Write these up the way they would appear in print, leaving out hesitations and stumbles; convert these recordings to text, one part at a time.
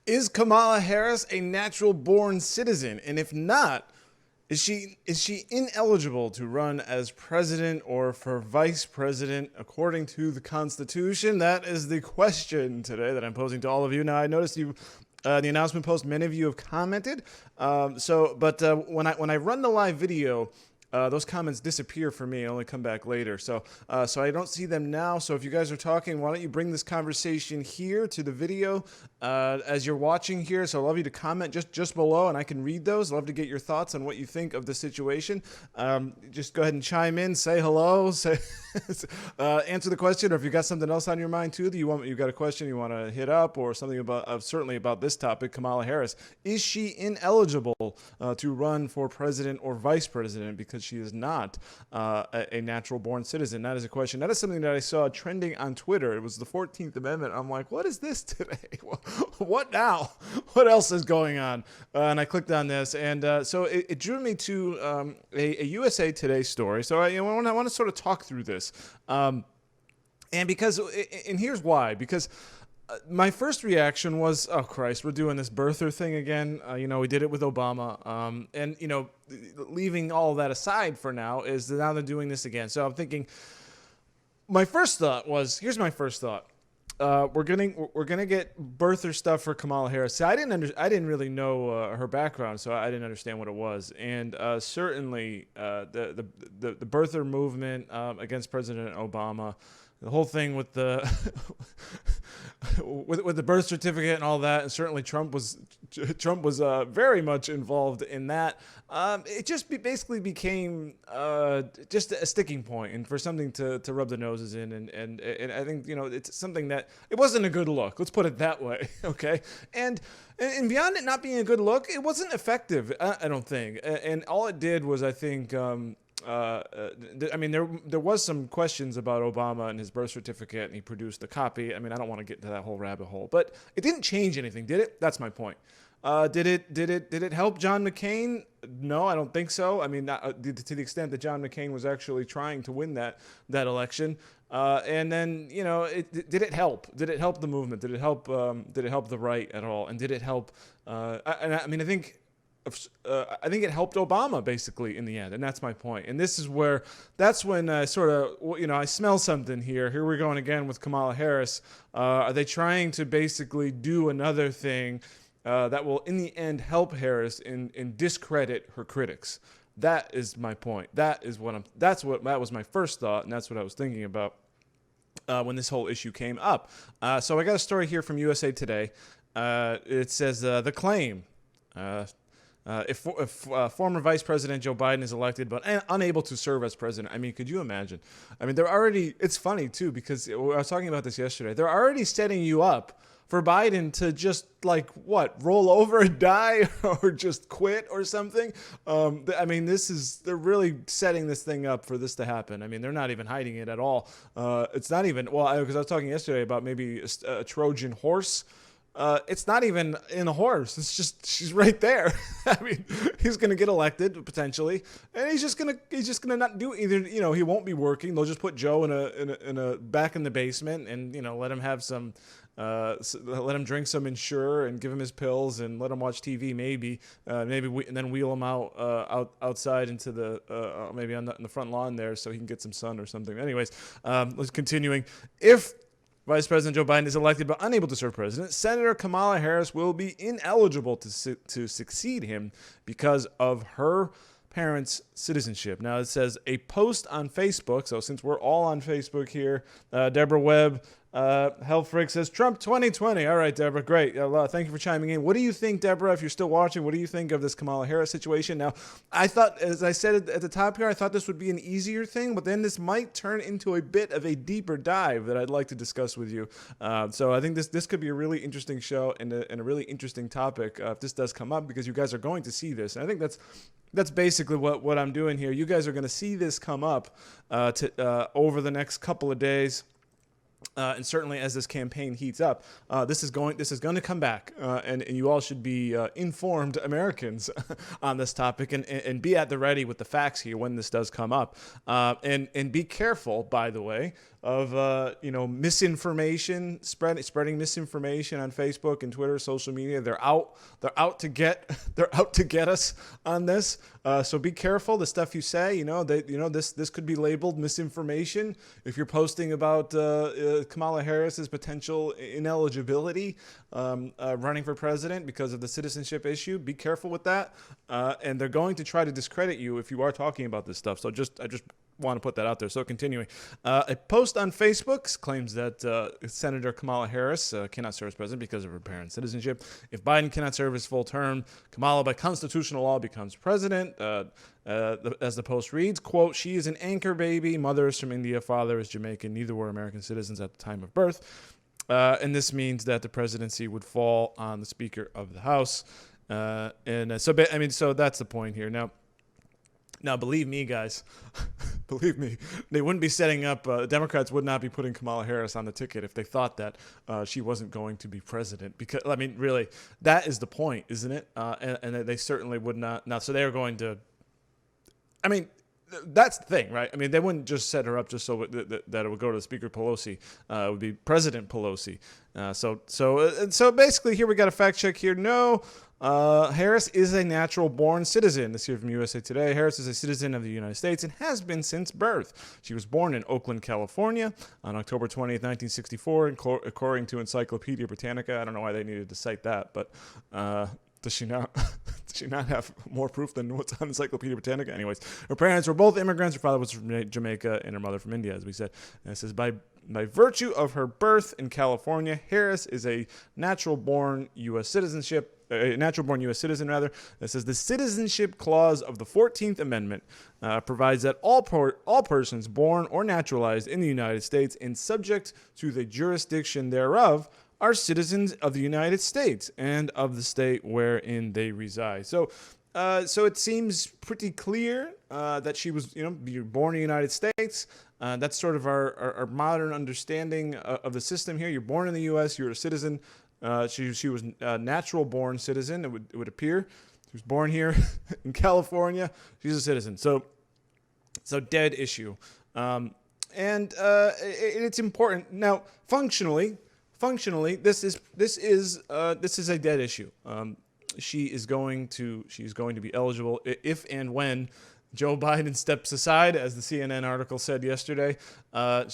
Is Kamala Harris a natural born citizen? And if not, is she ineligible to run as president or for vice president according to the Constitution? That is the question today that I'm posing to all of you. Now, I noticed you. The announcement post, many of you have commented. But when I run the live video, those comments disappear for me and only come back later. So I don't see them now. So if you guys are talking, why don't you bring this conversation here to the video as you're watching here? So I'd love you to comment just below, and I can read those. I'd love to get your thoughts on what you think of the situation. Just go ahead and chime in, say hello, say answer the question, or if you got something else on your mind too that you got a question you want to hit up, or something about certainly about this topic, Kamala Harris. Is she ineligible to run for president or vice president because she is not a natural-born citizen? That is a question. That is something that I saw trending on Twitter. It was the 14th Amendment. I'm like, what is this today? What now? What else is going on? And I clicked on this, and so it drew me to a USA Today story. So I want to sort of talk through this. And here's why. Because my first reaction was, oh Christ, we're doing this birther thing again. We did it with Obama. And leaving all that aside for now, is that now they're doing this again. So I'm thinking, my first thought was, here's my first thought. We're gonna get birther stuff for Kamala Harris. See, I didn't really know her background, so I didn't understand what it was. And certainly the birther movement against President Obama, the whole thing with the with the birth certificate and all that, and certainly Trump was very much involved in that. It just basically became just a sticking point, and for something to rub the noses in, and I think it's something that it wasn't a good look. Let's put it that way, okay? And beyond it not being a good look, it wasn't effective. I don't think, and all it did was, I think. There was some questions about Obama and his birth certificate, and he produced a copy. I mean, I don't want to get into that whole rabbit hole, but it didn't change anything, did it? That's my point. Did it help John McCain? No, I don't think so. I mean, not, to the extent that John McCain was actually trying to win that election. And then did it help? Did it help the movement? Did it help? Did it help the right at all? And did it help? I think it helped Obama basically in the end, and that's my point. And that's when I sort of, I smell something here. Here we're going again with Kamala Harris. Are they trying to basically do another thing that will, in the end, help Harris and discredit her critics? That is my point. That was my first thought, and that's what I was thinking about when this whole issue came up. So I got a story here from USA Today. It says the claim. If former Vice President Joe Biden is elected but unable to serve as president, I mean, could you imagine? I mean, it's funny too, because I was talking about this yesterday. They're already setting you up for Biden to just roll over and die or just quit or something. I mean, they're really setting this thing up for this to happen. I mean, they're not even hiding it at all. It's not even, because I was talking yesterday about maybe a Trojan horse. It's not even in a horse. It's just, she's right there. I mean, he's going to get elected potentially, and he's just going to not do either. He won't be working. They'll just put Joe in a back in the basement and, let him have some, let him drink some Ensure and give him his pills and let him watch TV maybe, and then wheel him outside into the, maybe in the front lawn there so he can get some sun or something. Anyways, let's continuing. If Vice President Joe Biden is elected but unable to serve president, Senator Kamala Harris will be ineligible to succeed him because of her parents' citizenship. Now, it says a post on Facebook. So since we're all on Facebook here, Deborah Webb, Hellfrick says, Trump 2020. All right, Deborah, great. Thank you for chiming in. What do you think, Deborah, if you're still watching, what do you think of this Kamala Harris situation? Now, I thought, as I said at the top here, I thought this would be an easier thing, but then this might turn into a bit of a deeper dive that I'd like to discuss with you. So I think this could be a really interesting show and a really interesting topic if this does come up, because you guys are going to see this. And I think that's basically what I'm doing here. You guys are going to see this come up over the next couple of days. And certainly as this campaign heats up, this is going to come back, and you all should be informed Americans on this topic, and be at the ready with the facts here when this does come up, and be careful, by the way, misinformation, spreading misinformation on Facebook and Twitter, social media. They're out to get us on this. So be careful the stuff you say. This could be labeled misinformation if you're posting about Kamala Harris's potential ineligibility running for president because of the citizenship issue. Be careful with that. And they're going to try to discredit you if you are talking about this stuff. So I just want to put that out there. So continuing, a post on Facebook claims that Senator Kamala Harris cannot serve as president because of her parents' citizenship. If Biden cannot serve his full term, Kamala, by constitutional law, becomes president. As the post reads, quote, "She is an anchor baby. Mother is from India. Father is Jamaican. Neither were American citizens at the time of birth." And this means that the presidency would fall on the Speaker of the House. So that's the point here. Now, believe me, guys, believe me, they wouldn't be setting up, Democrats would not be putting Kamala Harris on the ticket if they thought that she wasn't going to be president. Because, really, that is the point, isn't it? And they certainly would not. Now, so they are going to, that's the thing, right? They wouldn't just set her up just so that it would go to Speaker Pelosi. It would be President Pelosi. So basically, here we got a fact check here. No. Harris is a natural-born citizen. This here from USA Today. Harris is a citizen of the United States and has been since birth. She was born in Oakland, California on October 20th, 1964, according to Encyclopedia Britannica. I don't know why they needed to cite that, but does she not have more proof than what's on Encyclopedia Britannica? Anyways, her parents were both immigrants. Her father was from Jamaica and her mother from India, as we said. And it says, by virtue of her birth in California, Harris is a natural-born U.S. citizen. It says the citizenship clause of the 14th Amendment provides that all persons born or naturalized in the United States and subject to the jurisdiction thereof are citizens of the United States and of the state wherein they reside. So it seems pretty clear that she was, born in the United States. That's sort of our modern understanding of the system here. You're born in the U.S., you're a citizen. She was a natural-born citizen, it would appear. She was born here in California. She's a citizen. So dead issue. It's important. Now, functionally, this is a dead issue. She's going to be eligible if and when Joe Biden steps aside, as the CNN article said yesterday. The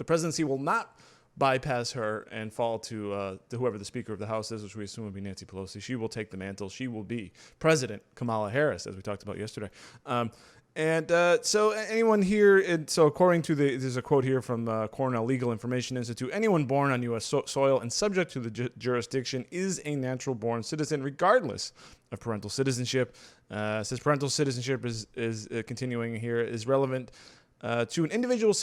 presidency will not bypass her and fall to whoever the Speaker of the House is, which we assume would be Nancy Pelosi. She will take the mantle. She will be President Kamala Harris, as we talked about yesterday. So anyone here, so according to there's a quote here from Cornell Legal Information Institute, anyone born on U.S. soil and subject to the jurisdiction is a natural-born citizen, regardless of parental citizenship. Says parental citizenship is continuing here, is relevant to an individual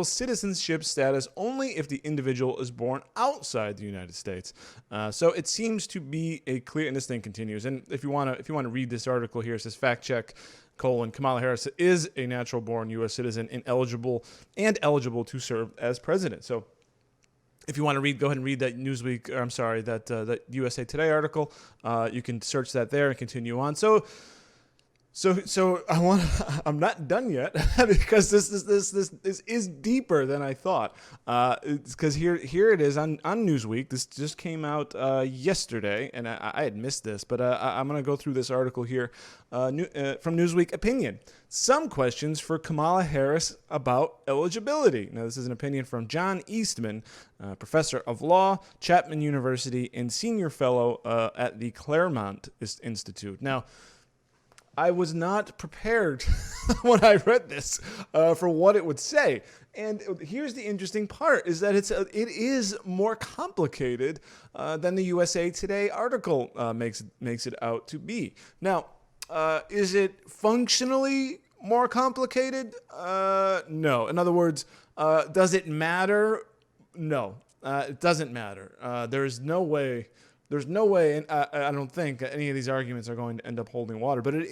citizenship status only if the individual is born outside the United States. So it seems to be a clear, and this thing continues. And if you want to read this article here, it says fact check: Kamala Harris is a natural-born U.S. citizen and eligible to serve as president. So if you want to read, go ahead and read that that USA Today article. You can search that there and continue on. So I'm not done yet because this is deeper than I thought. Because here it is on Newsweek. This just came out yesterday, and I had missed this, but I'm going to go through this article here from Newsweek. Opinion: some questions for Kamala Harris about eligibility. Now, this is an opinion from John Eastman, professor of law, Chapman University, and senior fellow at the Claremont Institute. Now, I was not prepared when I read this for what it would say. And here's the interesting part, is that it is more complicated than the USA Today article makes it out to be. Now, is it functionally more complicated? No. In other words, does it matter? No, it doesn't matter. There's no way, and I don't think any of these arguments are going to end up holding water. But it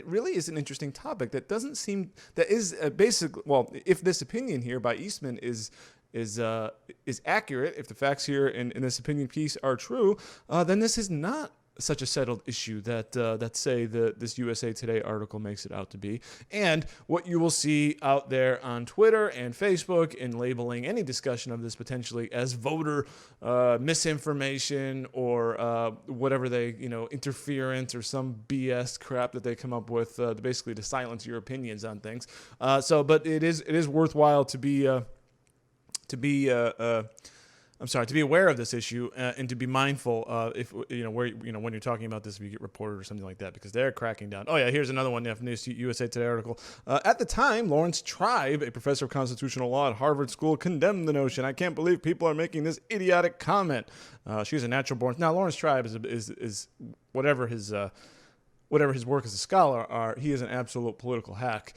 really is an interesting topic that doesn't seem, that is basically, well, if this opinion here by Eastman is accurate, if the facts here in this opinion piece are true, then this is not such a settled issue that say this USA Today article makes it out to be. And what you will see out there on Twitter and Facebook in labeling any discussion of this potentially as voter misinformation or whatever they, interference or some BS crap that they come up with basically to silence your opinions on things. But it is worthwhile to be aware of this issue and to be mindful if when you're talking about this, if you get reported or something like that, because they're cracking down. Oh yeah, here's another one from this USA Today article. At the time, Lawrence Tribe, a professor of constitutional law at Harvard School, condemned the notion. I can't believe people are making this idiotic comment. She's a natural born. Now Lawrence Tribe is whatever his work as a scholar are. He is an absolute political hack.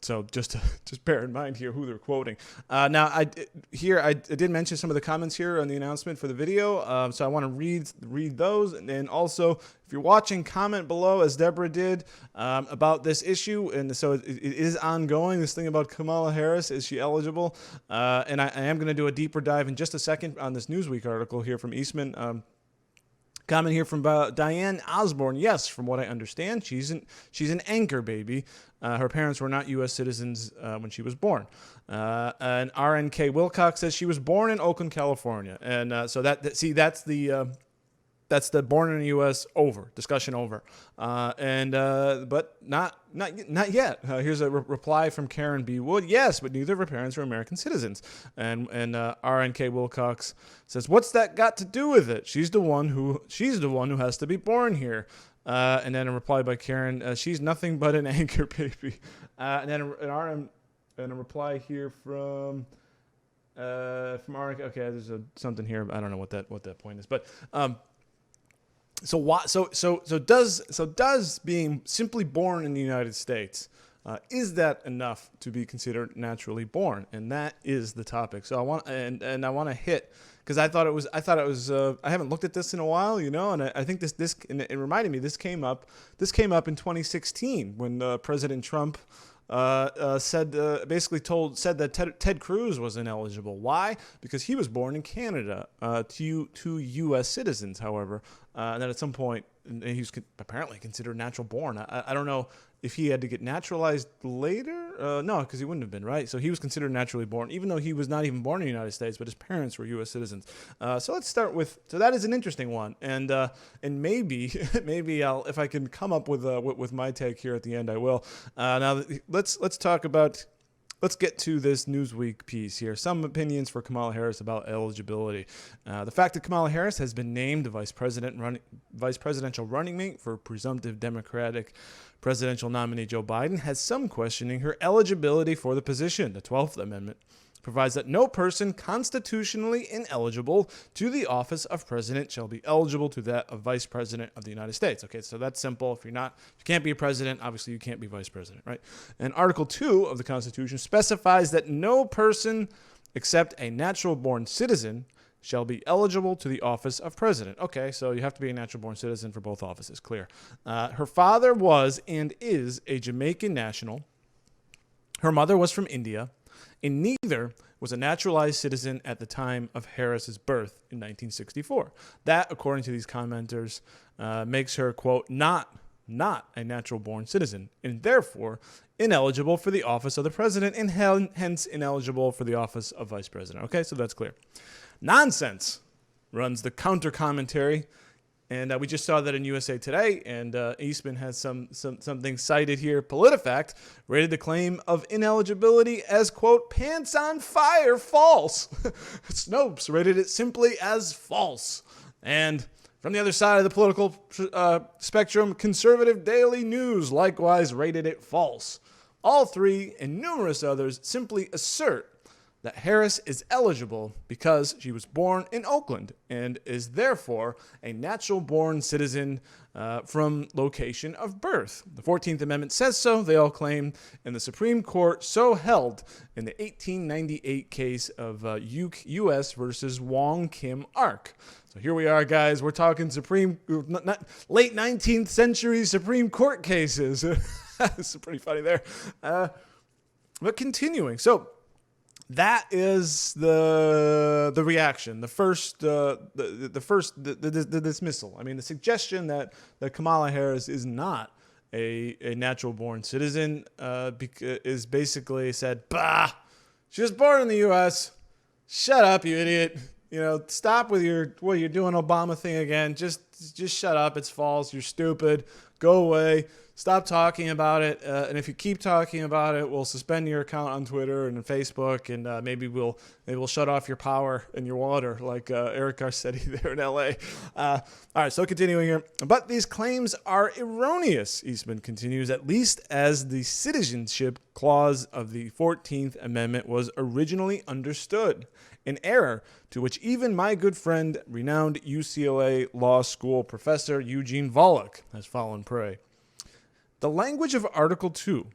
So just bear in mind here who they're quoting. Now I did mention some of the comments here on the announcement for the video. So I want to read those, and then also if you're watching, comment below as Deborah did about this issue. And so it is ongoing. This thing about Kamala Harris, is she eligible? And I am going to do a deeper dive in just a second on this Newsweek article here from Eastman. Comment here from Diane Osborne. Yes, from what I understand, she's an anchor baby. Her parents were not U.S. citizens when she was born. And RNK Wilcox says she was born in Oakland, California. And so that's the born in the U.S. discussion over. But not yet. Here's a reply from Karen B. Wood. Yes, but neither of her parents were American citizens. And RNK Wilcox says, what's that got to do with it? She's the one who has to be born here. And then a reply by Karen, she's nothing but an anchor baby. And then a reply here from RNK. Okay, there's something here. I don't know what that point is, but. Does being simply born in the United States, is that enough to be considered naturally born? And that is the topic. So I want to hit, because I thought it was I haven't looked at this in a while, and I think this and it reminded me, this came up in 2016 when President Trump said that Ted Cruz was ineligible. Why? Because he was born in Canada to U.S. citizens, however. And then at some point, he was apparently considered natural born. I don't know if he had to get naturalized later. No, because he wouldn't have been, right? So he was considered naturally born, even though he was not even born in the United States, but his parents were U.S. citizens. So let's start with. So that is an interesting one, and maybe I'll, if I can come up with my take here at the end, I will. Now let's talk about. Let's get to this Newsweek piece here. Some opinions for Kamala Harris about eligibility. The fact that Kamala Harris has been named the vice presidential running mate for presumptive Democratic presidential nominee Joe Biden has some questioning her eligibility for the position. The 12th Amendment provides that no person constitutionally ineligible to the office of president shall be eligible to that of vice president of the United States. Okay, so that's simple. If you can't be a president, obviously you can't be vice president, right? And Article 2 of the Constitution specifies that no person except a natural-born citizen shall be eligible to the office of president. Okay, so you have to be a natural-born citizen for both offices, clear. Her father was and is a Jamaican national. Her mother was from India. And neither was a naturalized citizen at the time of Harris's birth in 1964. That, according to these commenters, makes her, quote, not a natural-born citizen, and therefore ineligible for the office of the president, and hence ineligible for the office of vice president. Okay, so that's clear. Nonsense, runs the counter-commentary. And we just saw that in USA Today, and Eastman has something cited here. PolitiFact rated the claim of ineligibility as, quote, pants on fire, false. Snopes rated it simply as false. And from the other side of the political spectrum, Conservative Daily News likewise rated it false. All three, and numerous others, simply assert that Harris is eligible because she was born in Oakland and is therefore a natural-born citizen from location of birth. The 14th Amendment says so, they all claim, and the Supreme Court so held in the 1898 case of U.S. versus Wong Kim Ark. So here we are, guys. We're talking late 19th century Supreme Court cases. It's pretty funny there. But continuing. So That is the reaction, the first the dismissal. I mean, the suggestion that Kamala Harris is not a natural born citizen is basically said, bah, she was born in the U.S. Shut up, you idiot. You know, stop with you're doing Obama thing again. Just shut up. It's false. You're stupid. Go away. Stop talking about it. And if you keep talking about it, we'll suspend your account on Twitter and Facebook, and maybe we'll shut off your power and your water, like Eric Garcetti there in L.A. All right, so continuing here. But these claims are erroneous, Eastman continues, at least as the citizenship clause of the 14th Amendment was originally understood. An error to which even my good friend, renowned UCLA Law School professor Eugene Volokh has fallen prey. The language of Article 2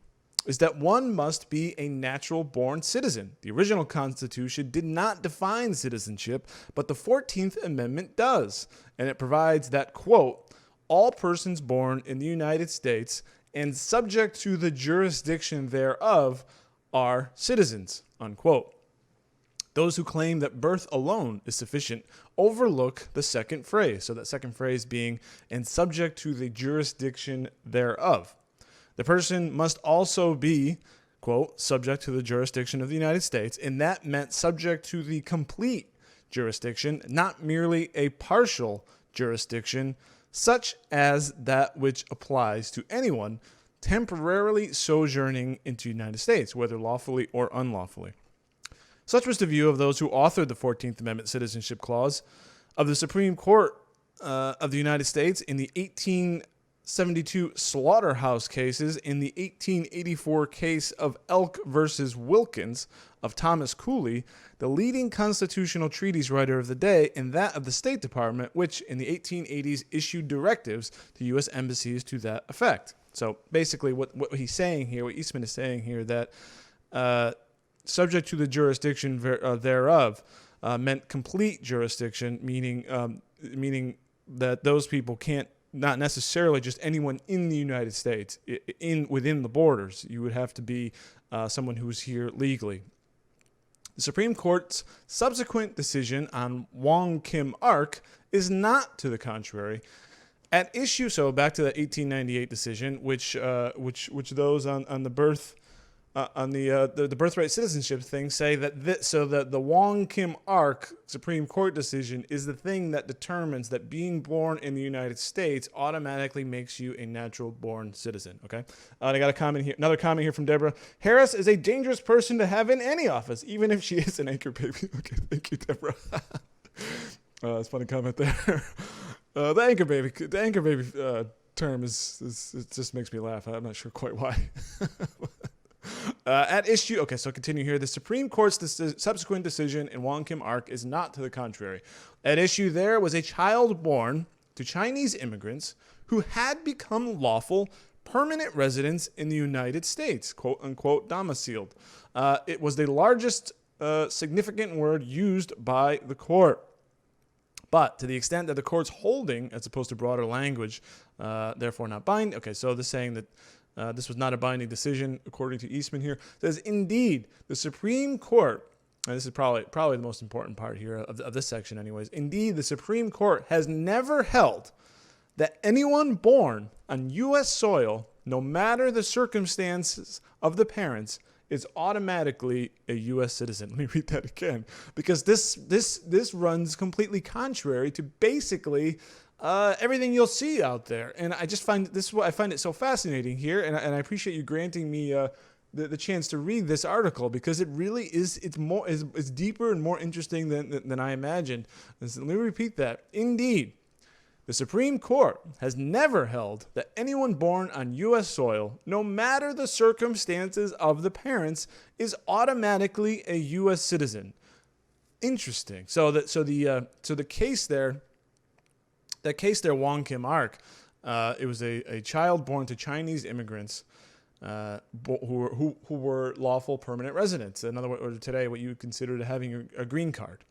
is that one must be a natural-born citizen. The original Constitution did not define citizenship, but the 14th Amendment does, and it provides that, quote, all persons born in the United States and subject to the jurisdiction thereof are citizens, unquote. Those who claim that birth alone is sufficient overlook the second phrase. So that second phrase being, and subject to the jurisdiction thereof. The person must also be, quote, subject to the jurisdiction of the United States. And that meant subject to the complete jurisdiction, not merely a partial jurisdiction, such as that which applies to anyone temporarily sojourning into the United States, whether lawfully or unlawfully. Such was the view of those who authored the 14th Amendment Citizenship Clause of the Supreme Court of the United States in the 1872 slaughterhouse cases, in the 1884 case of Elk versus Wilkins of Thomas Cooley, the leading constitutional treaties writer of the day, and that of the State Department, which in the 1880s issued directives to U.S. embassies to that effect. So basically what he's saying here, what Eastman is saying here, that subject to the jurisdiction thereof meant complete jurisdiction, meaning that those people can't, not necessarily just anyone in the United States, within the borders. You would have to be someone who's here legally. The Supreme Court's subsequent decision on Wong Kim Ark is not to the contrary. At issue, so back to the 1898 decision, which those on the birth. On the Birthright Citizenship thing say that the Wong Kim Ark Supreme Court decision is the thing that determines that being born in the United States automatically makes you a natural-born citizen. Okay, I got a comment here. Another comment here from Deborah. Harris is a dangerous person to have in any office, even if she is an anchor baby. Okay, thank you, Deborah. That's a funny comment there. The anchor baby term is it just makes me laugh. I'm not sure quite why. At issue, okay, so continue here. The Supreme Court's subsequent decision in Wong Kim Ark is not to the contrary. At issue there was a child born to Chinese immigrants who had become lawful permanent residents in the United States, quote unquote, domiciled. It was the largest significant word used by the court. But to the extent that the court's holding, as opposed to broader language, therefore not binding. Okay, so this saying that this was not a binding decision, according to Eastman here, says, indeed, the Supreme Court, and this is probably the most important part here of this section anyways, indeed, the Supreme Court has never held that anyone born on U.S. soil, no matter the circumstances of the parents, is automatically a U.S. citizen. Let me read that again, because this runs completely contrary to basically everything you'll see out there. And I just find this is what I find it so fascinating here, and I appreciate you granting me the chance to read this article, because it really is it's deeper and more interesting than I imagined. Let me repeat that. Indeed, the Supreme Court has never held that anyone born on U.S. soil, no matter the circumstances of the parents, is automatically a U.S. citizen. Interesting. So the case there. That case there, Wong Kim Ark, it was a child born to Chinese immigrants who were lawful permanent residents. In other words, today, what you would consider having a green card.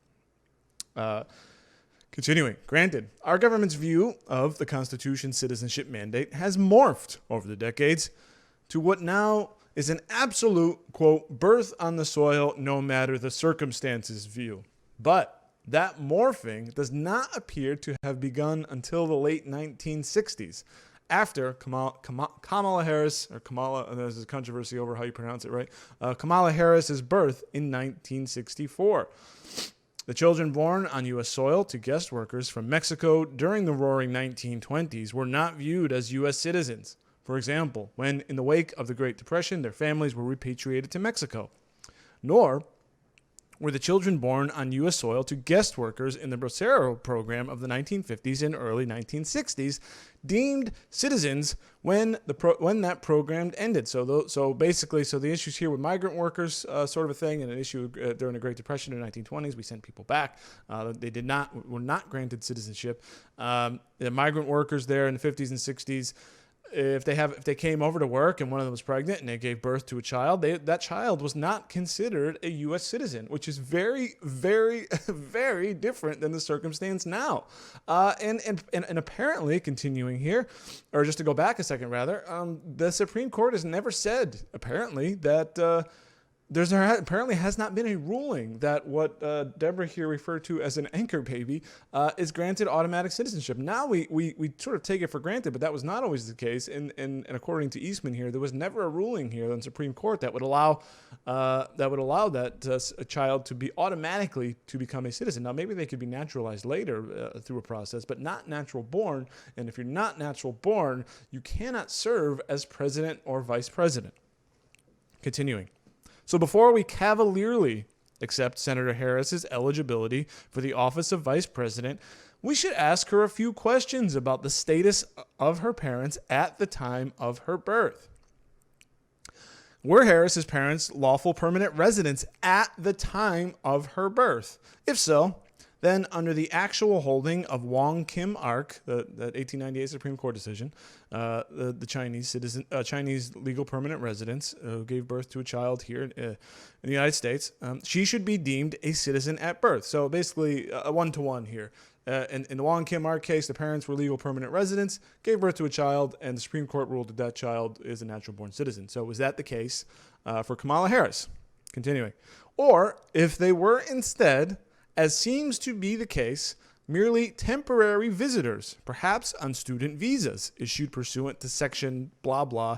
Continuing, granted, our government's view of the Constitution's citizenship mandate has morphed over the decades to what now is an absolute, quote, birth on the soil no matter the circumstances view. But that morphing does not appear to have begun until the late 1960s, after Kamala Harris, or Kamala, there's a controversy over how you pronounce it, right? Kamala Harris's birth in 1964. The children born on U.S. soil to guest workers from Mexico during the roaring 1920s were not viewed as U.S. citizens. For example, when in the wake of the Great Depression, their families were repatriated to Mexico. Nor were the children born on U.S. soil to guest workers in the Bracero program of the 1950s and early 1960s deemed citizens when that program ended. So basically, the issues here with migrant workers, sort of a thing, and an issue during the Great Depression in the 1920s, we sent people back. They were not granted citizenship. The migrant workers there in the 50s and 60s, if they came over to work and one of them was pregnant and they gave birth to a child, that child was not considered a U.S. citizen, which is very, very, very different than the circumstance now. And apparently, continuing here, or just to go back a second rather, the Supreme Court has never said, apparently, that there apparently has not been a ruling that what Deborah here referred to as an anchor baby is granted automatic citizenship. Now we sort of take it for granted, but that was not always the case. And according to Eastman here, there was never a ruling here on the Supreme Court that would allow that a child to be automatically to become a citizen. Now maybe they could be naturalized later through a process, but not natural born. And if you're not natural born, you cannot serve as president or vice president. Continuing. So before we cavalierly accept Senator Harris's eligibility for the office of vice president, we should ask her a few questions about the status of her parents at the time of her birth. Were Harris's parents lawful permanent residents at the time of her birth? If so, then under the actual holding of Wong Kim Ark, that 1898 Supreme Court decision, the Chinese legal permanent residents who gave birth to a child here in the United States, she should be deemed a citizen at birth. So basically a one-to-one here. In the Wong Kim Ark case, the parents were legal permanent residents, gave birth to a child, and the Supreme Court ruled that that child is a natural-born citizen. So was that the case for Kamala Harris? Continuing. Or if they were instead, as seems to be the case, merely temporary visitors, perhaps on student visas issued pursuant to section blah blah.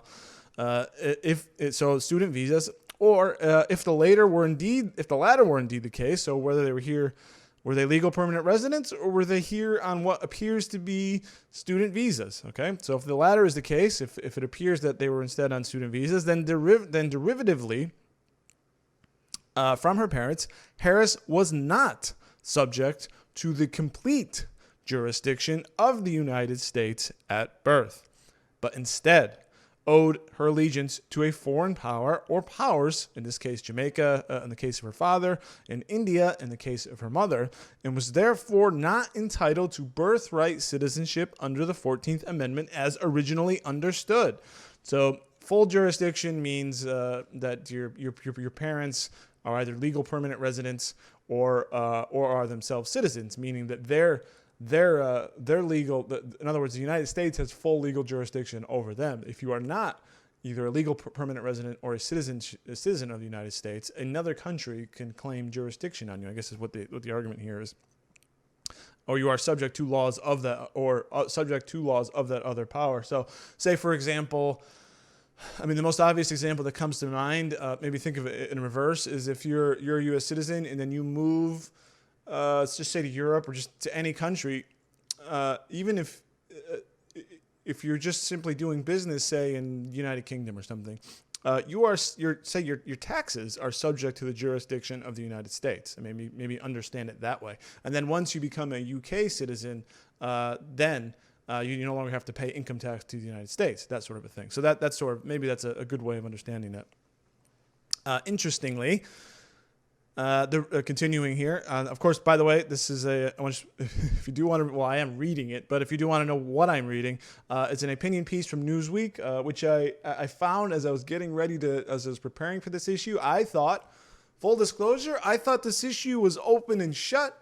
Student visas, or if the latter were indeed the case. So whether they were here, were they legal permanent residents, or were they here on what appears to be student visas? Okay, so if the latter is the case, if it appears that they were instead on student visas, then derivatively. From her parents, Harris was not subject to the complete jurisdiction of the United States at birth, but instead owed her allegiance to a foreign power or powers, in this case Jamaica in the case of her father, and India in the case of her mother, and was therefore not entitled to birthright citizenship under the 14th Amendment as originally understood. So full jurisdiction means that your parents are either legal permanent residents or are themselves citizens, meaning that they're legal. In other words, the United States has full legal jurisdiction over them. If you are not either a legal permanent resident or a citizen of the United States, another country can claim jurisdiction on you. I guess is what the argument here is. Or you are subject to laws of that, or subject to laws of that other power. So, say for example. I mean, the most obvious example that comes to mind, maybe think of it in reverse, is if you're a U.S. citizen and then you move, let's just say to Europe or just to any country, even if you're just simply doing business, say in the United Kingdom or something, your taxes are subject to the jurisdiction of the United States. And maybe understand it that way. And then once you become a UK citizen, then you no longer have to pay income tax to the United States, that sort of a thing. So that's a good way of understanding that. Interestingly, continuing here, of course, by the way, this is if you do want to, well, I am reading it, but if you do want to know what I'm reading, it's an opinion piece from Newsweek, which I found as I was as I was preparing for this issue. Full disclosure, I thought this issue was open and shut.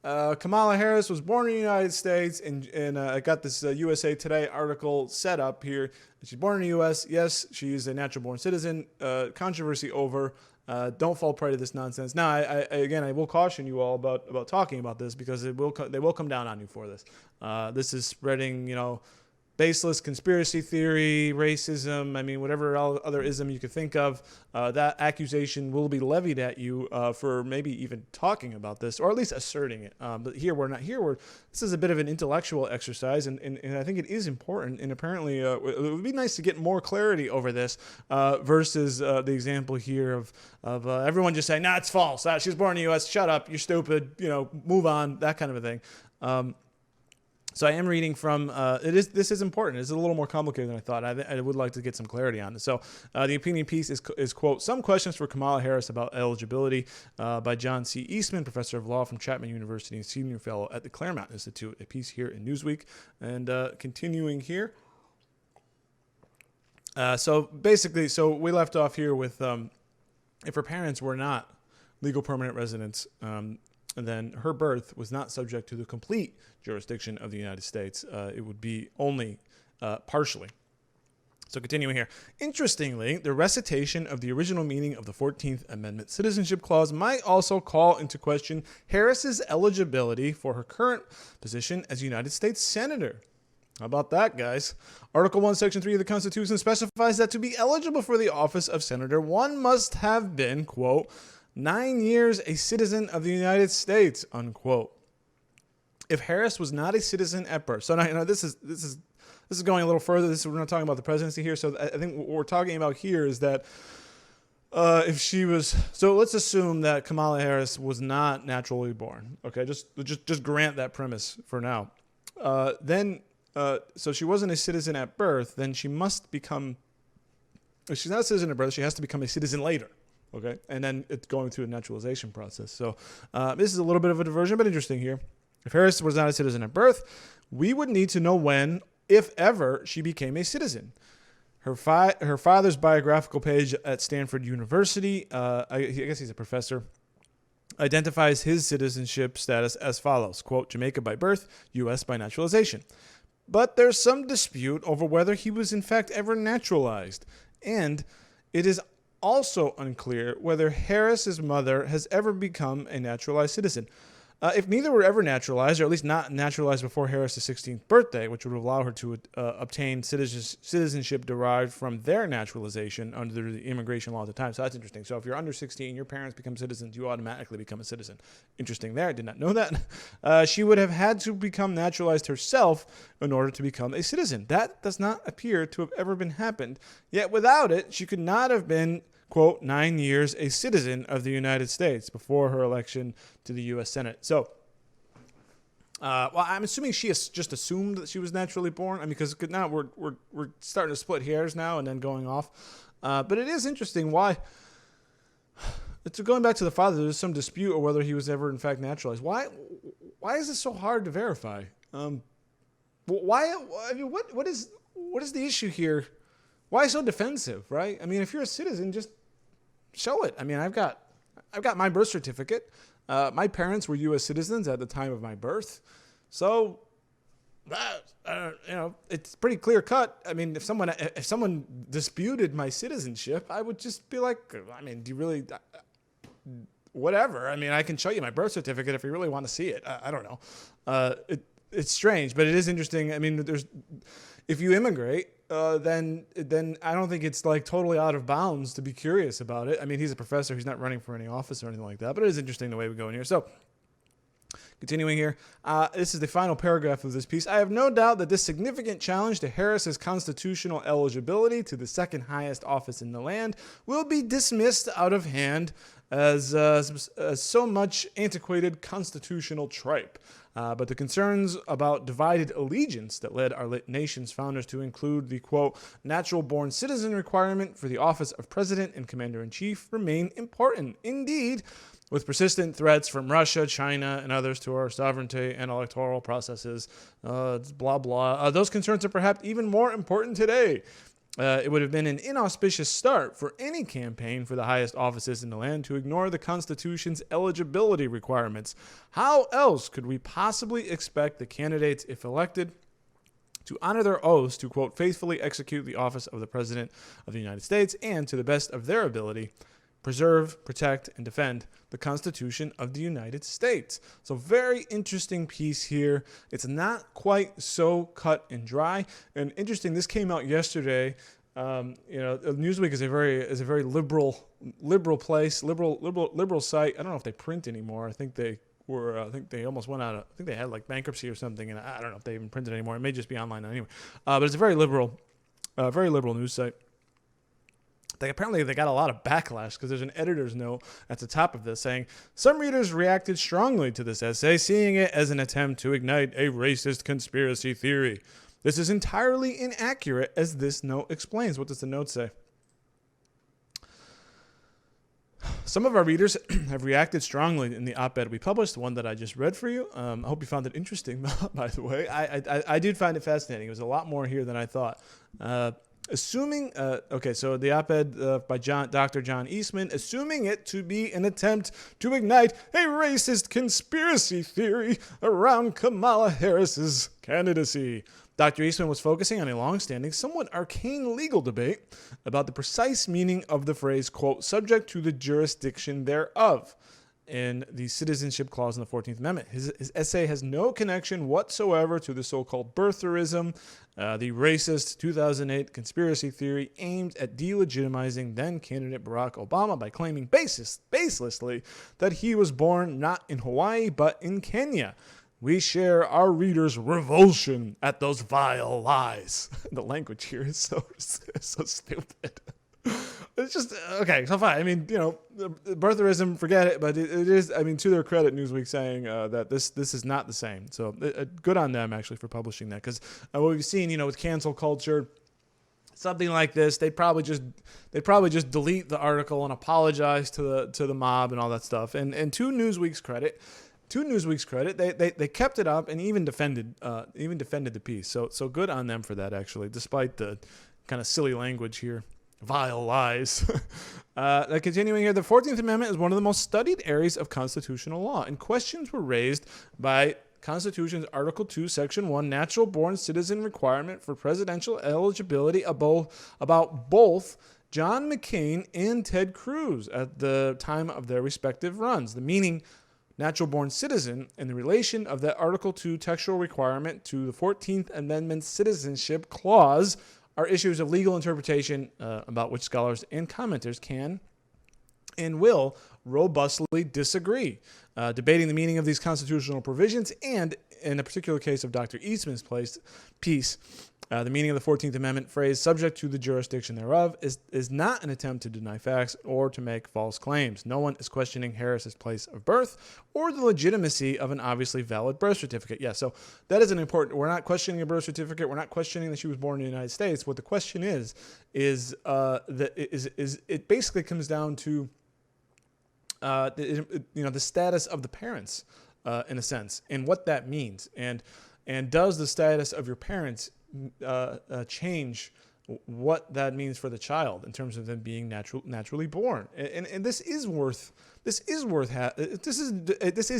Kamala Harris was born in the United States, and I got this USA Today article set up here. She's born in the U.S. Yes, she is a natural-born citizen. Controversy over. Don't fall prey to this nonsense. Now, I will caution you all about talking about this because they will come down on you for this. This is spreading, baseless conspiracy theory, racism. I mean, whatever other ism you could think of, that accusation will be levied at you for maybe even talking about this, or at least asserting it. But here we're not. This is a bit of an intellectual exercise, and I think it is important. And apparently, it would be nice to get more clarity over this versus the example here of everyone just saying, "Nah, it's false. She's born in the U.S. Shut up. You're stupid. Move on." That kind of a thing. So I am reading from, this is important. It's a little more complicated than I thought. I would like to get some clarity on this. So the opinion piece is, quote, "Some questions for Kamala Harris about eligibility," by John C. Eastman, professor of law from Chapman University and senior fellow at the Claremont Institute, a piece here in Newsweek. And continuing here. So basically, we left off here with if her parents were not legal permanent residents, then her birth was not subject to the complete jurisdiction of the United States. It would be only partially. So continuing here. Interestingly, the recitation of the original meaning of the 14th Amendment Citizenship Clause might also call into question Harris's eligibility for her current position as United States Senator. How about that, guys? Article 1, Section 3 of the Constitution specifies that to be eligible for the office of senator, one must have been, quote, 9 years a citizen of the United States, unquote. If Harris was not a citizen at birth, so now this is going a little further. We're not talking about the presidency here. So I think what we're talking about here is that if she was, so let's assume that Kamala Harris was not naturally born. Okay, just grant that premise for now. So she wasn't a citizen at birth. Then she must become. If she's not a citizen at birth, she has to become a citizen later. Okay, and then it's going through a naturalization process. So this is a little bit of a diversion, but interesting here. If Harris was not a citizen at birth, we would need to know when, if ever, she became a citizen. Her father's biographical page at Stanford University, I guess he's a professor, identifies his citizenship status as follows, quote, Jamaica by birth, U.S. by naturalization. But there's some dispute over whether he was in fact ever naturalized, and it is also unclear whether Harris's mother has ever become a naturalized citizen. If neither were ever naturalized, or at least not naturalized before Harris's 16th birthday, which would allow her to obtain citizenship derived from their naturalization under the immigration law at the time. So that's interesting. So if you're under 16, your parents become citizens, you automatically become a citizen. Interesting there. I did not know that. She would have had to become naturalized herself in order to become a citizen. That does not appear to have ever been happened. Yet without it, she could not have been, quote, 9 years a citizen of the United States before her election to the U.S. Senate. So, well, I'm assuming she has just assumed that she was naturally born. I mean, because now we're starting to split hairs now and then going off. But it is interesting why. Going back to the father, there's some dispute over whether he was ever in fact naturalized. Why is this so hard to verify? Why? I mean, what is the issue here? Why so defensive, right? I mean, if you're a citizen, just show it. I mean, I've got my birth certificate. My parents were U.S. citizens at the time of my birth, so it's pretty clear cut. I mean, if someone disputed my citizenship, I would just be like, I mean, do you really? Whatever. I mean, I can show you my birth certificate if you really want to see it. I don't know. It's strange, but it is interesting. I mean, if you immigrate. Then I don't think it's like totally out of bounds to be curious about it. I mean, he's a professor. He's not running for any office or anything like that, but it is interesting the way we go in here. So continuing here, this is the final paragraph of this piece. I have no doubt that this significant challenge to Harris's constitutional eligibility to the second highest office in the land will be dismissed out of hand as so much antiquated constitutional tripe. But the concerns about divided allegiance that led our nation's founders to include the, quote, natural-born citizen requirement for the office of president and commander-in-chief remain important. Indeed, with persistent threats from Russia, China, and others to our sovereignty and electoral processes, blah, blah, those concerns are perhaps even more important today. It would have been an inauspicious start for any campaign for the highest offices in the land to ignore the Constitution's eligibility requirements. How else could we possibly expect the candidates, if elected, to honor their oaths to, quote, faithfully execute the office of the President of the United States and, to the best of their ability, preserve, protect, and defend the Constitution of the United States? So very interesting piece here. It's not quite so cut and dry. And interesting, this came out yesterday. Newsweek is a very liberal place, liberal site. I don't know if they print anymore. I think they almost went out of, I think they had like bankruptcy or something, and I don't know if they even print it anymore. It may just be online anyway. But it's a very liberal news site. Apparently they got a lot of backlash because there's an editor's note at the top of this saying, some readers reacted strongly to this essay, seeing it as an attempt to ignite a racist conspiracy theory. This is entirely inaccurate, as this note explains. What does the note say? Some of our readers have reacted strongly in the op-ed we published, the one that I just read for you. I hope you found it interesting, by the way. I did find it fascinating. It was a lot more here than I thought. So the op-ed by Dr. John Eastman, assuming it to be an attempt to ignite a racist conspiracy theory around Kamala Harris's candidacy. Dr. Eastman was focusing on a long-standing, somewhat arcane legal debate about the precise meaning of the phrase, quote, subject to the jurisdiction thereof, in the citizenship clause in the 14th Amendment. His essay has no connection whatsoever to the so-called birtherism, the racist 2008 conspiracy theory aimed at delegitimizing then-candidate Barack Obama by claiming baselessly that he was born not in Hawaii but in Kenya. We share our readers' revulsion at those vile lies. The language here is so stupid. It's just, okay, so fine. I mean, birtherism, forget it, but it is, I mean, to their credit, Newsweek saying that this is not the same. So good on them, actually, for publishing that. Because what we've seen, with cancel culture, something like this, they'd probably just delete the article and apologize to the mob and all that stuff. And to Newsweek's credit, they kept it up and even defended the piece. So good on them for that, actually, despite the kind of silly language here. Vile lies. Continuing here, the 14th Amendment is one of the most studied areas of constitutional law, and questions were raised by Constitution's Article 2, Section 1, natural-born citizen requirement for presidential eligibility about both John McCain and Ted Cruz at the time of their respective runs. The meaning natural-born citizen and the relation of that Article 2 textual requirement to the 14th Amendment citizenship clause are issues of legal interpretation about which scholars and commenters can and will robustly disagree. Debating the meaning of these constitutional provisions and, in the particular case of Dr. Eastman's piece, the meaning of the 14th Amendment phrase, subject to the jurisdiction thereof, is not an attempt to deny facts or to make false claims. No one is questioning Harris's place of birth or the legitimacy of an obviously valid birth certificate. Yeah, so that is an important, we're not questioning a birth certificate. We're not questioning that she was born in the United States. What the question is it basically comes down to the status of the parents, in a sense, and what that means. And does the status of your parents change what that means for the child in terms of them being naturally born? And this is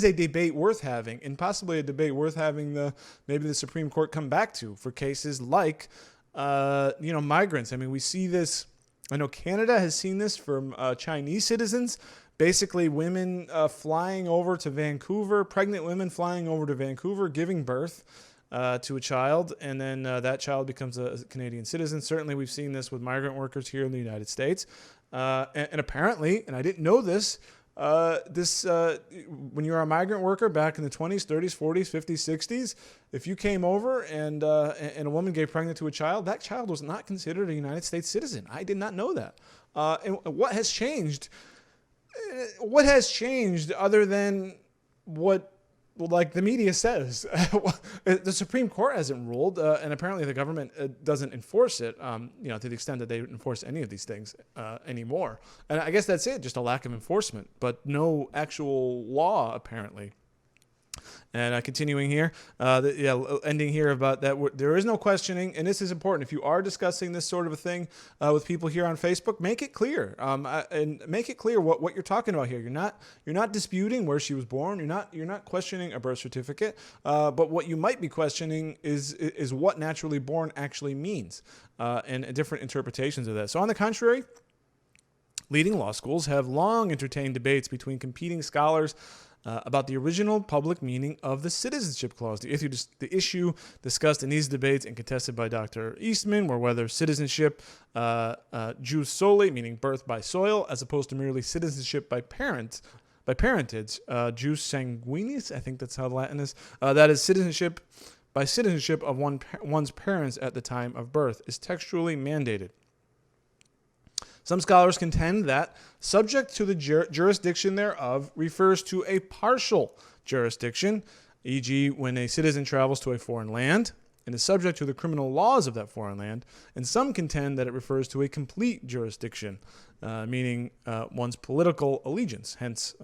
a debate worth having, and possibly a debate worth having maybe the Supreme Court come back to for cases like migrants. I mean, we see this. I know Canada has seen this from Chinese citizens. Basically, women flying over to Vancouver, pregnant women flying over to Vancouver, giving birth to a child, and then that child becomes a Canadian citizen. Certainly, we've seen this with migrant workers here in the United States. And apparently, and I didn't know this, when you were a migrant worker back in the 20s, 30s, 40s, 50s, 60s, if you came over and a woman gave pregnant to a child, that child was not considered a United States citizen. I did not know that. And what has changed? What has changed other than what, like, the media says? The Supreme Court hasn't ruled, and apparently the government doesn't enforce it, to the extent that they enforce any of these things anymore. And I guess that's it, just a lack of enforcement, but no actual law, apparently. And continuing here, ending here about that, there is no questioning, and this is important. If you are discussing this sort of a thing with people here on Facebook, make it clear, and make it clear what you're talking about here. You're not disputing where she was born. You're not questioning a birth certificate. But what you might be questioning is what naturally born actually means, and different interpretations of that. So on the contrary, leading law schools have long entertained debates between competing scholars about the original public meaning of the Citizenship Clause. The issue discussed in these debates and contested by Dr. Eastman were whether citizenship jus soli, meaning birth by soil, as opposed to merely citizenship by parentage, jus sanguinis, I think that's how Latin is. That is citizenship of one's parents at the time of birth, is textually mandated. Some scholars contend that subject to the jurisdiction thereof refers to a partial jurisdiction, e.g. when a citizen travels to a foreign land and is subject to the criminal laws of that foreign land, and some contend that it refers to a complete jurisdiction, meaning one's political allegiance, hence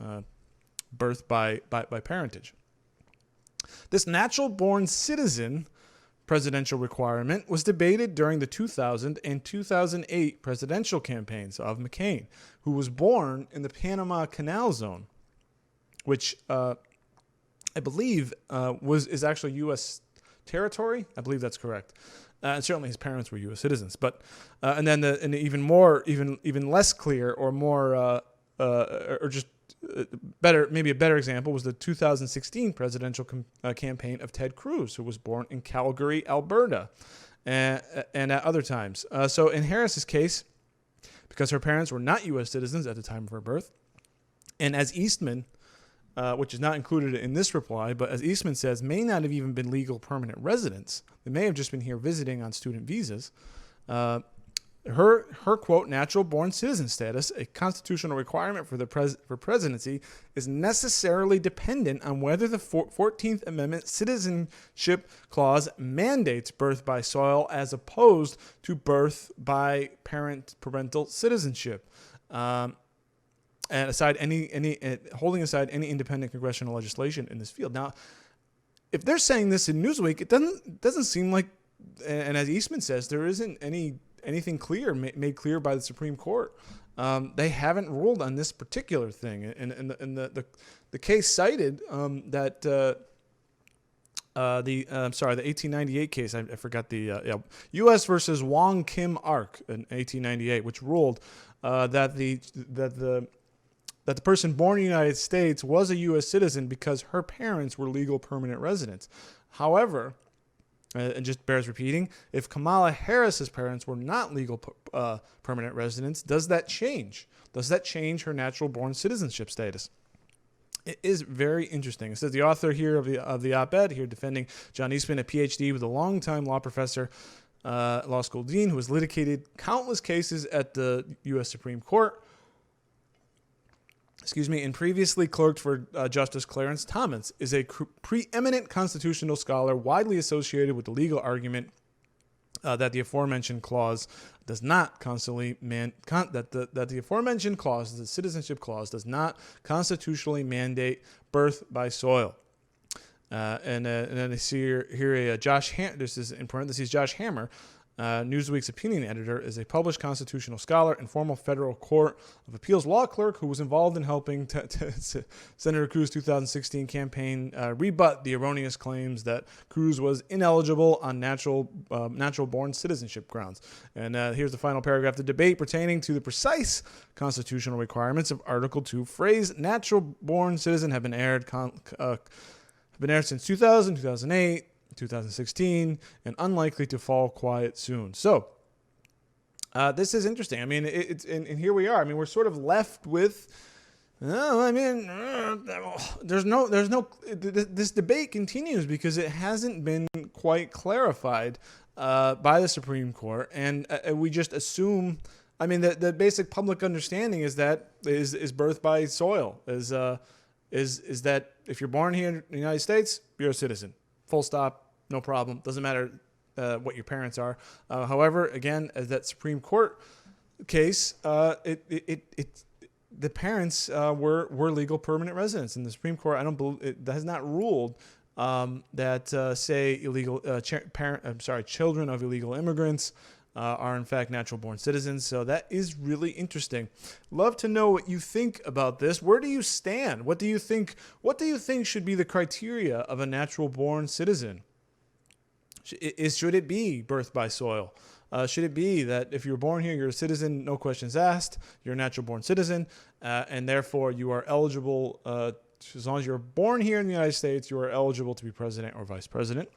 birth by parentage. This natural-born citizen presidential requirement was debated during the 2000 and 2008 presidential campaigns of McCain, who was born in the Panama Canal Zone, which I believe is actually U.S. territory. I believe that's correct. And certainly his parents were U.S. citizens. But and then even less clear or more or just better, maybe a better example was the 2016 presidential campaign of Ted Cruz, who was born in Calgary, Alberta, and at other times. So in Harris's case, because her parents were not U.S. citizens at the time of her birth, and as Eastman, which is not included in this reply, but as Eastman says, may not have even been legal permanent residents. They may have just been here visiting on student visas. Her quote, natural-born citizen status, a constitutional requirement for for presidency, is necessarily dependent on whether the 14th Amendment Citizenship Clause mandates birth by soil as opposed to birth by parental citizenship. And holding aside any independent congressional legislation in this field. Now, if they're saying this in Newsweek, it doesn't seem like, and as Eastman says, there isn't anything clear made clear by the Supreme Court. They haven't ruled on this particular thing, and the case cited that the 1898 case. I forgot the U.S. versus Wong Kim Ark in 1898, which ruled that the person born in the United States was a U.S. citizen because her parents were legal permanent residents. However, and just bears repeating, if Kamala Harris's parents were not legal permanent residents, does that change? Does that change her natural-born citizenship status? It is very interesting. It says the author here of the op-ed here defending John Eastman, a PhD with a longtime law professor, law school dean, who has litigated countless cases at the U.S. Supreme Court, and previously clerked for Justice Clarence Thomas, is a preeminent constitutional scholar widely associated with the legal argument that the aforementioned clause does not the aforementioned clause, the Citizenship Clause, does not constitutionally mandate birth by soil. And then I see here Josh Hammer. This is in parentheses. Josh Hammer, Newsweek's opinion editor, is a published constitutional scholar and former federal court of appeals law clerk who was involved in helping Senator Cruz's 2016 campaign rebut the erroneous claims that Cruz was ineligible on natural-born citizenship grounds. And here's the final paragraph. The debate pertaining to the precise constitutional requirements of Article 2 phrase natural-born citizen have been aired since 2000, 2008, 2016, and unlikely to fall quiet soon. So this is interesting. I mean, and here we are. I mean, we're sort of left with, this debate continues because it hasn't been quite clarified by the Supreme Court, and we just assume. I mean, the basic public understanding is that is birth by soil is that if you're born here in the United States, you're a citizen. Full stop. No problem. Doesn't matter what your parents are. However, again, as that Supreme Court case, the parents were legal permanent residents, and the Supreme Court, I don't believe, it has not ruled that say children of illegal immigrants are in fact natural born citizens. So that is really interesting. Love to know what you think about this. Where do you stand? What do you think should be the criteria of a natural born citizen? Should it be birth by soil? Should it be that if you're born here, you're a citizen, no questions asked, you're a natural born citizen, and therefore you are eligible, as long as you're born here in the United States, you are eligible to be president or vice president?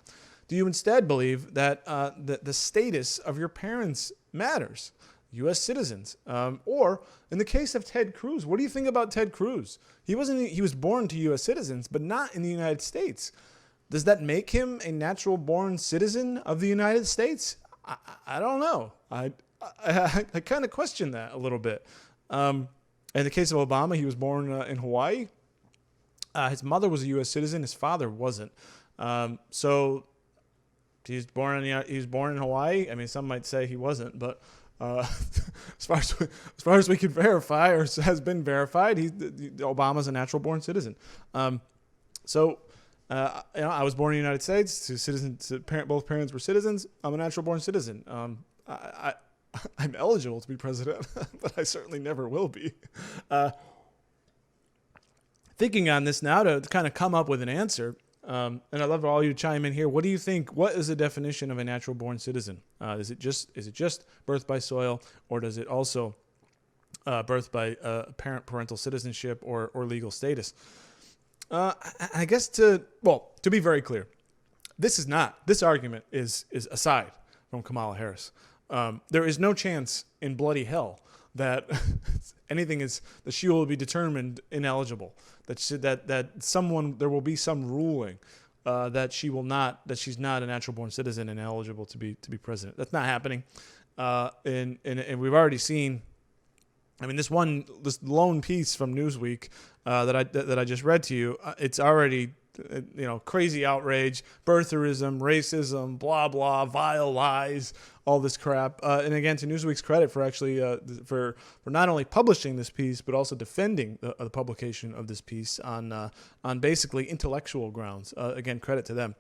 Do you instead believe that the status of your parents matters, U.S. citizens? Or in the case of Ted Cruz, what do you think about Ted Cruz? He was born to U.S. citizens, but not in the United States. Does that make him a natural born citizen of the United States? I don't know. I kind of question that a little bit. In the case of Obama, he was born in Hawaii. His mother was a U.S. citizen. His father wasn't. So he was born in Hawaii. I mean, some might say he wasn't, but as far as we can verify, or has been verified, Obama's a natural born citizen. I was born in the United States. Both parents were citizens. I'm a natural born citizen. I'm eligible to be president, but I certainly never will be. Thinking on this now to kind of come up with an answer, and I'd love for all you to chime in here. What do you think? What is the definition of a natural born citizen? Is it just birth by soil, or does it also birth by parental citizenship or legal status? I guess to be very clear, this argument is aside from Kamala Harris. There is no chance in bloody hell that that she will be determined ineligible, that there will be some ruling that she's not a natural born citizen and eligible to be president. That's not happening. And we've already seen. I mean, this lone piece from Newsweek that I just read to you, it's already crazy outrage, birtherism, racism, blah blah, vile lies, all this crap. And again, to Newsweek's credit for actually for not only publishing this piece but also defending the publication of this piece on basically intellectual grounds. Again, credit to them.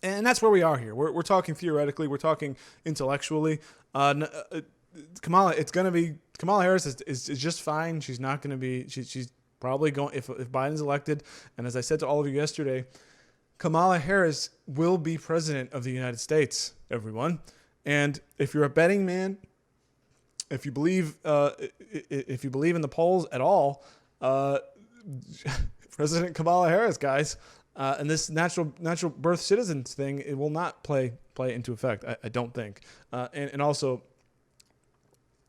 And that's where we are here. We're talking theoretically. We're talking intellectually. Kamala Harris is just fine. She's not going to be. She's probably going if Biden's elected. And as I said to all of you yesterday, Kamala Harris will be president of the United States. Everyone, and if you're a betting man, if you believe in the polls at all, President Kamala Harris, guys, and this natural birth citizens thing, it will not play into effect. I don't think, and also.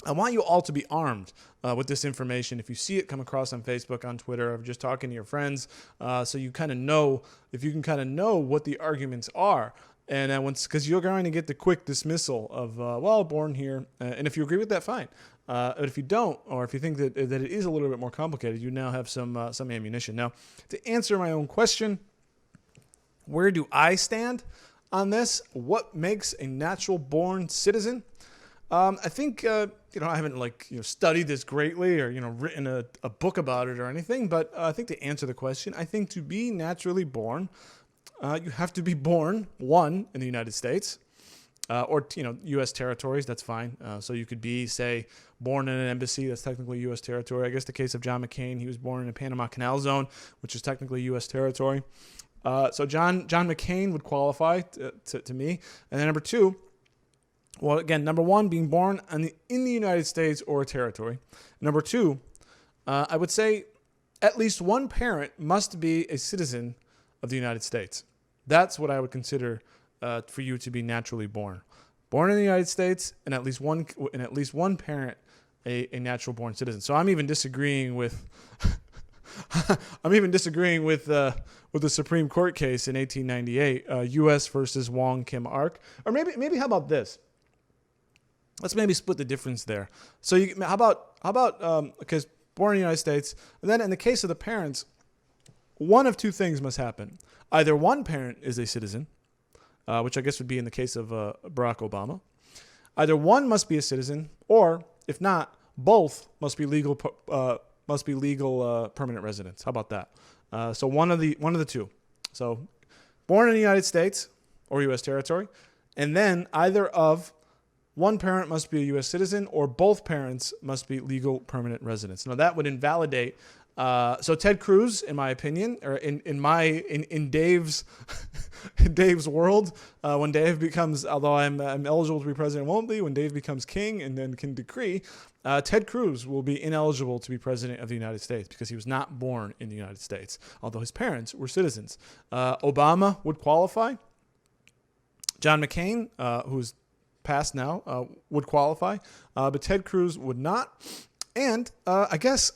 I want you all to be armed with this information. If you see it come across on Facebook, on Twitter, or just talking to your friends, so you kind of know, if you can kind of know what the arguments are. And because you're going to get the quick dismissal of, born here. And if you agree with that, fine. But if you don't, or if you think that it is a little bit more complicated, you now have some ammunition. Now, to answer my own question, where do I stand on this? What makes a natural born citizen? I think, I haven't studied this greatly or, written a book about it or anything, but I think to answer the question, I think to be naturally born, you have to be born, one, in the United States, or, U.S. territories, that's fine. So you could be, say, born in an embassy, that's technically U.S. territory. I guess the case of John McCain, he was born in the Panama Canal Zone, which is technically U.S. territory. So John McCain would qualify to me. And then number two, well, again, number one, being born in the United States or a territory. Number two, I would say at least one parent must be a citizen of the United States. That's what I would consider for you to be naturally born. Born in the United States, and at least one parent a natural born citizen. So I'm even disagreeing with the Supreme Court case in 1898, U.S. versus Wong Kim Ark. Or maybe how about this? Let's maybe split the difference there. So how about because born in the United States, and then in the case of the parents, one of two things must happen. Either one parent is a citizen, which I guess would be in the case of Barack Obama. Either one must be a citizen, or if not, both must be legal permanent residents. How about that? So one of the two. So born in the United States or U.S. territory, and then either of one parent must be a U.S. citizen or both parents must be legal permanent residents. Now that would invalidate. So Ted Cruz, in my opinion, or in Dave's Dave's world, when Dave becomes, although I'm eligible to be president, won't be when Dave becomes king and then can decree, Ted Cruz will be ineligible to be president of the United States because he was not born in the United States, although his parents were citizens. Obama would qualify. John McCain, who's passed now, would qualify, but Ted Cruz would not. And I guess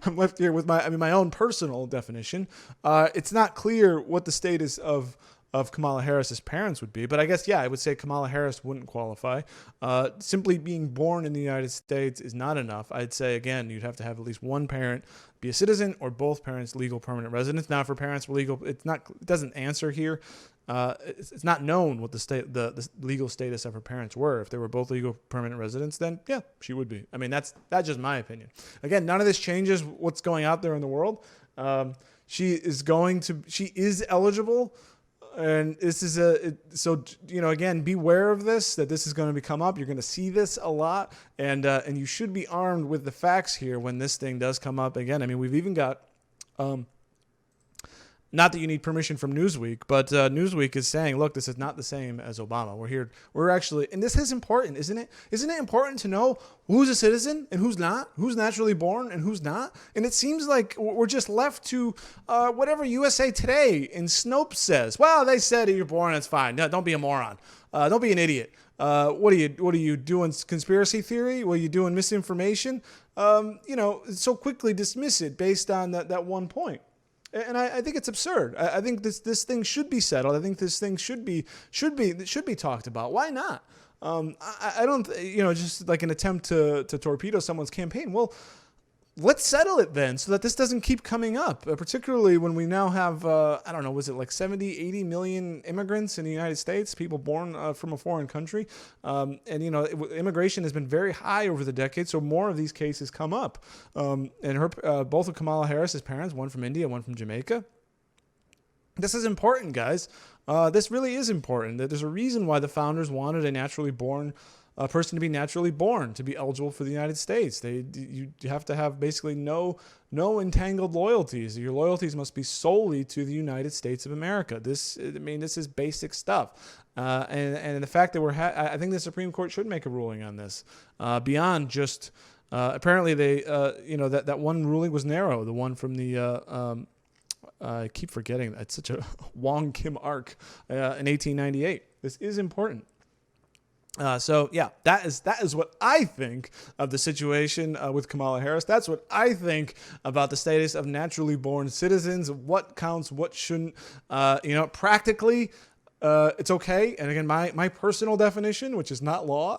I'm left here with my own personal definition. It's not clear what the status of Kamala Harris's parents would be, but I guess, I would say Kamala Harris wouldn't qualify. Simply being born in the United States is not enough. I'd say, again, you'd have to have at least one parent be a citizen or both parents legal permanent residents. Now, for parents legal, it doesn't answer here. It's not known what the legal status of her parents were. If they were both legal permanent residents, then yeah, she would be. I mean, that's just my opinion. Again, none of this changes what's going out there in the world. She is eligible, and this is again, beware of this, that this is going to come up. You're going to see this a lot, and you should be armed with the facts here when this thing does come up again. I mean, we've even got. Not that you need permission from Newsweek, but Newsweek is saying, look, this is not the same as Obama. We're actually, and this is important, isn't it? Isn't it important to know who's a citizen and who's not, who's naturally born and who's not? And it seems like we're just left to whatever USA Today and Snopes says. Well, they said you're born, it's fine. No, don't be a moron. Don't be an idiot. What are you doing? Conspiracy theory? What are you doing? Misinformation? So quickly dismiss it based on that one point. And I think it's absurd. I think this thing should be settled. I think this thing should be talked about. Why not? I don't, just like an attempt to torpedo someone's campaign. Well, let's settle it then so that this doesn't keep coming up, particularly when we now have, was it like 70, 80 million immigrants in the United States, people born from a foreign country. Immigration has been very high over the decades, so more of these cases come up. Both of Kamala Harris's parents, one from India, one from Jamaica. This is important, guys. This really is important. There's a reason why the founders wanted a person to be naturally born to be eligible for the United States. You have to have basically no entangled loyalties. Your loyalties must be solely to the United States of America. This is basic stuff. And the fact that I think the Supreme Court should make a ruling on this beyond just apparently they that one ruling was narrow. The one from the I keep forgetting, it's such a Wong Kim arc in 1898. This is important. That is what I think of the situation with Kamala Harris. That's what I think about the status of naturally born citizens, what counts, what shouldn't. Practically, it's okay. And again, my personal definition, which is not law,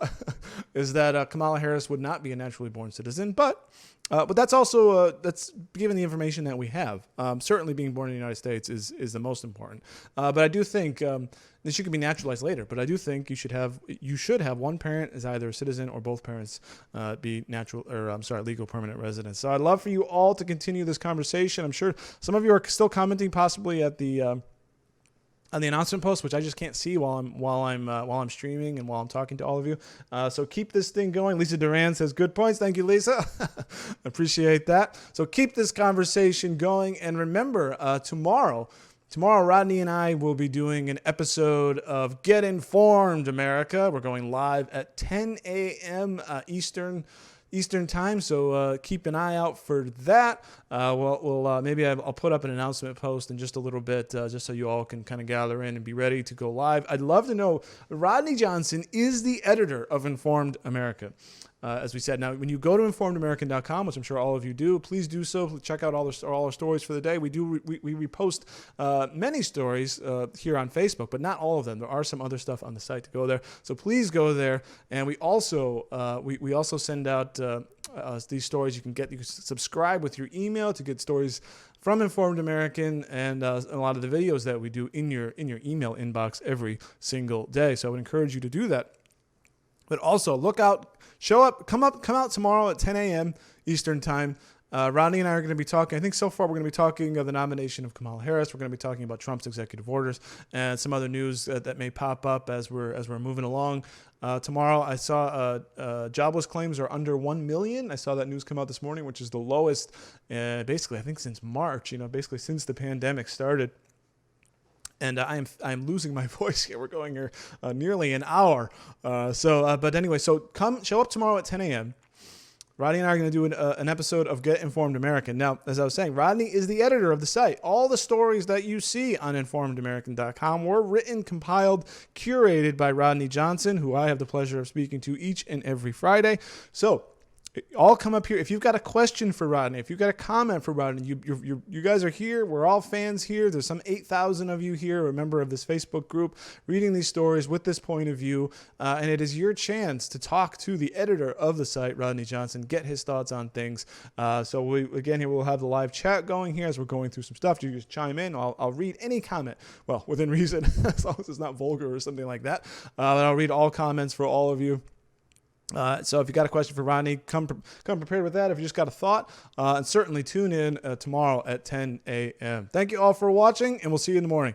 is that Kamala Harris would not be a naturally born citizen. But that's also that's given the information that we have. Certainly, being born in the United States is the most important. But I do think she could be naturalized later. But I do think you should have one parent as either a citizen or both parents be legal permanent residents. So I'd love for you all to continue this conversation. I'm sure some of you are still commenting, possibly at the on the announcement post, which I just can't see while I'm streaming and while I'm talking to all of you. So keep this thing going. Lisa Duran says, good points. Thank you, Lisa. Appreciate that. So keep this conversation going. And remember, tomorrow, Rodney and I will be doing an episode of Get Informed America. We're going live at 10 a.m. Eastern time, so keep an eye out for that. Maybe I'll put up an announcement post in just a little bit, just so you all can kind of gather in and be ready to go live. I'd love to know, Rodney Johnson is the editor of Informed America. As we said, now when you go to informedamerican.com, which I'm sure all of you do, please do so. Check out all our stories for the day. We repost many stories here on Facebook, but not all of them. There are some other stuff on the site to go there. So please go there. And we also we also send out these stories. You can subscribe with your email to get stories from Informed American and a lot of the videos that we do in your email inbox every single day. So I would encourage you to do that. But also look out, show up, come out tomorrow at 10 a.m. Eastern time. Rodney and I are going to be talking. I think so far we're going to be talking of the nomination of Kamala Harris. We're going to be talking about Trump's executive orders and some other news that may pop up as we're moving along. Tomorrow, I saw jobless claims are under 1 million. I saw that news come out this morning, which is the lowest, basically I think since March. Basically since the pandemic started. And I'm losing my voice here. We're going here nearly an hour. But anyway, so show up tomorrow at 10 a.m. Rodney and I are going to do an episode of Get Informed American. Now, as I was saying, Rodney is the editor of the site. All the stories that you see on informedamerican.com were written, compiled, curated by Rodney Johnson, who I have the pleasure of speaking to each and every Friday. So all come up here. If you've got a question for Rodney, if you've got a comment for Rodney, you guys are here. We're all fans here. There's some 8,000 of you here, a member of this Facebook group, reading these stories with this point of view. And it is your chance to talk to the editor of the site, Rodney Johnson, get his thoughts on things. So here we'll have the live chat going here as we're going through some stuff. You just chime in. I'll read any comment, well, within reason, as long as it's not vulgar or something like that. But I'll read all comments for all of you. So if you got a question for Rodney, come prepared with that. If you just got a thought, and certainly tune in tomorrow at 10 a.m. Thank you all for watching, and we'll see you in the morning.